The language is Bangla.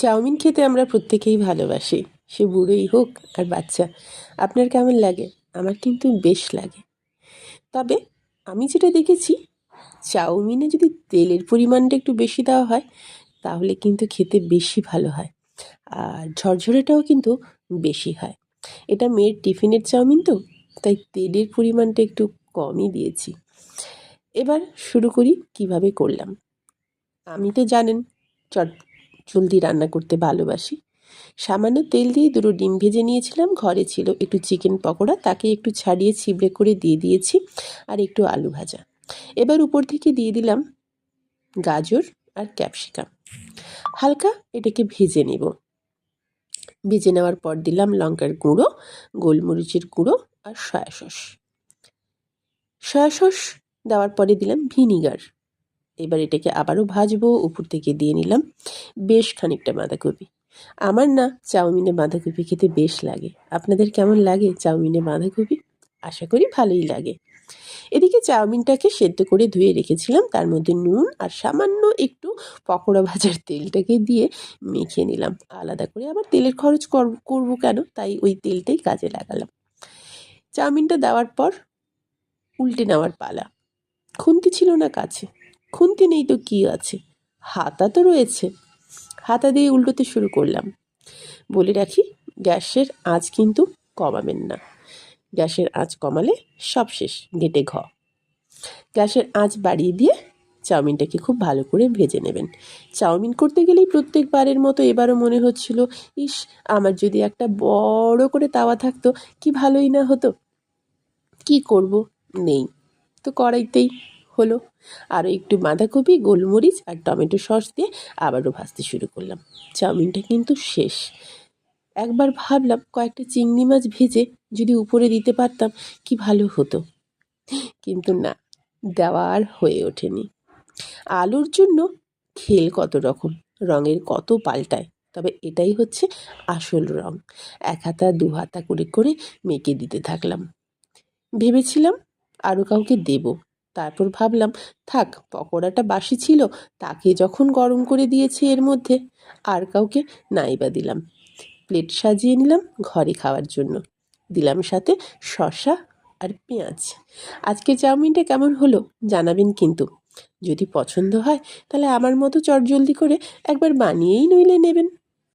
চাউমিন খেতে আমরা প্রত্যেকেই ভালোবাসি, সে বুড়োই হোক আর বাচ্চা। আপনার কেমন লাগে? আমার কিন্তু বেশ লাগে। তবে আমি যেটা দেখেছি, চাউমিনে যদি তেলের পরিমাণটা একটু বেশি দেওয়া হয় তাহলে কিন্তু খেতে বেশি ভালো হয়, আর ঝরঝরেটাও কিন্তু বেশি হয়। এটা মেয়ের টিফিনের চাউমিন তো, তাই তেলের পরিমাণটা একটু কমই দিয়েছি। এবার শুরু করি কিভাবে করলাম। আমি তো জানেন চট জলদি রান্না করতে ভালোবাসি। সামান্য তেল দিয়ে দুটো ডিম ভেজে নিয়েছিলাম, ঘরে ছিল একটু চিকেন পকোড়া, তাকে একটু ছাড়িয়ে ছিবড়ে করে দিয়ে দিয়েছি, আর একটু আলু ভাজা। এবার উপর থেকে দিয়ে দিলাম গাজর আর ক্যাপসিকাম, হালকা এটাকে ভেজে নেব। ভেজে নেওয়ার পর দিলাম লঙ্কার গুঁড়ো, গোলমরিচের গুঁড়ো আর সয়া সস। সয়া সস দেওয়ার পরে দিলাম ভিনিগার। এবার এটাকে আবারও ভাজবো। উপর থেকে দিয়ে নিলাম বেশ খানিকটা বাঁধাকপি। আমার না চাউমিনে বাঁধাকপি খেতে বেশ লাগে। আপনাদের কেমন লাগে চাউমিনে বাঁধাকপি? আশা করি ভালোই লাগে। এদিকে চাউমিনটাকে সেদ্ধ করে ধুয়ে রেখেছিলাম, তার মধ্যে নুন আর সামান্য একটু পকোড়া ভাজার তেলটাকে দিয়ে মেখে নিলাম। আলাদা করে আবার তেলের খরচ করবো কেন, তাই ওই তেলটাই কাজে লাগালাম। চাউমিনটা দেওয়ার পর উল্টে নেওয়ার পালা। খুন্তি ছিল না কাছে, খুন্তি নেই তো কী আছে, হাতা তো রয়েছে। হাতা দিয়ে উল্টোতে শুরু করলাম। বলে রাখি, গ্যাসের আঁচ কিন্তু কমাবেন না। গ্যাসের আঁচ কমালে সব শেষ, গেটে ঘ। গ্যাসের আঁচ বাড়িয়ে দিয়ে চাউমিনটাকে খুব ভালো করে ভেজে নেবেন। চাউমিন করতে গেলেই প্রত্যেকবারের মতো এবারও মনে হচ্ছিল, ইস, আমার যদি একটা বড় করে তাওয়া থাকতো কি ভালোই না হতো। কি করব, নেই তো কড়াইতেই হলো। আরও একটু বাঁধাকপি, গোলমরিচ আর টমেটো সস দিয়ে আবারও ভাজতে শুরু করলাম। চাউমিনটা কিন্তু শেষ। একবার ভাবলাম কয়েকটা চিংড়ি মাছ ভেজে যদি উপরে দিতে পারতাম কি ভালো হতো, কিন্তু না, দেওয়া আর হয়ে ওঠেনি। আলুর জন্য খেল কত রকম, রঙের কত পাল্টায়, তবে এটাই হচ্ছে আসল রং। এক হাতা দু হাতা করে করে মেখে দিতে থাকলাম। ভেবেছিলাম আরও কাউকে দেব, তারপর ভাবলাম থাক, পকোড়াটা বাসি ছিল, তাকে যখন গরম করে দিয়েছি এর মধ্যে, আর কাউকে নাই বা দিলাম। প্লেট সাজিয়ে নিলাম ঘরে খাওয়ার জন্য। দিলাম সাথে শসা আর পেঁয়াজ। আজকে চাউমিনটা কেমন হলো জানাবেন কিন্তু। যদি পছন্দ হয় তাহলে আমার মতো চটজলদি করে একবার বানিয়েই নইলে নেবেন।